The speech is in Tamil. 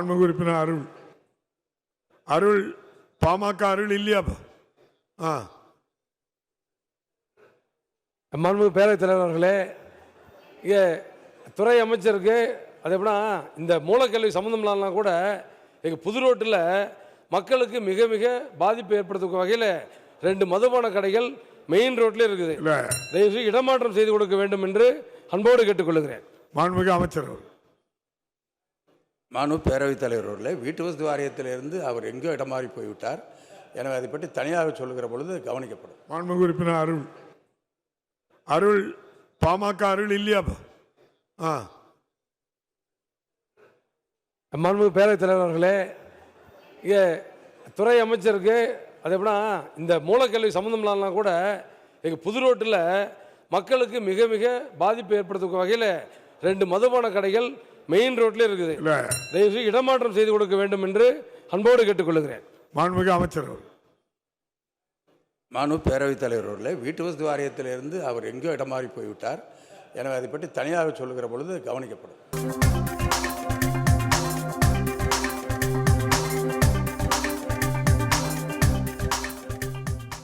மாண்புமிகு உறுப்பினர் அருள் அருள் பாமக அருள் இல்லையாப்பா? மாண்புமிகு பேரவைத் தலைவர் அவர்களே, இங்கே துறை அமைச்சருக்கு அது எப்படின்னா இந்த மூலக்கல்வி சம்மந்தம் இல்லாமல் கூட எங்கள் புது ரோட்டில் மக்களுக்கு மிக மிக பாதிப்பு ஏற்படுத்தும் வகையில் 2 மதுபான கடைகள் மெயின் ரோட்ல இருக்குது. தயவுசெய்து இடமாற்றம் செய்து கொடுக்க வேண்டும் என்று அன்போடு கேட்டுக்கொள்கிறேன். மாண்புமிகு அமைச்சர் பேரவைத் தலைவர் அவர்களே, வீட்டு வசதி வாரியத்திலிருந்து அவர் எங்கோ இடம் மாறி போய்விட்டார். எனவே அதை பற்றி தனியாக சொல்லுகிற பொழுது கவனிக்கப்படும். மாண்புமிகு உறுப்பினர் அருள் அருள் பாமக அருள் இல்லையாப்பா? மாண்புமிகு பேரவைத் தலைவர் அவர்களே, இங்கே துறை அமைச்சருக்கு அது எப்படின்னா இந்த மூலக்கல்வி சம்மந்தம் இல்லாமல் கூட எங்கள் புது ரோட்டில் மக்களுக்கு மிக மிக பாதிப்பு ஏற்படுத்தும் வகையில் 2 மதுபான கடைகள் மெயின் ரோட்ல இருக்குது. தயவுசெய்து இடமாற்றம் செய்து கொடுக்க வேண்டும் என்று அன்போடு கேட்டுக்கொள்கிறேன். மாண்புமிகு அமைச்சர் பேரவைத் தலைவர் அவர்களே, வீட்டு வசதி வாரியத்திலிருந்து அவர் எங்கோ இடம் மாறி போய்விட்டார். எனவே அதை பற்றி தனியாக சொல்லுகிற பொழுது கவனிக்கப்படும்.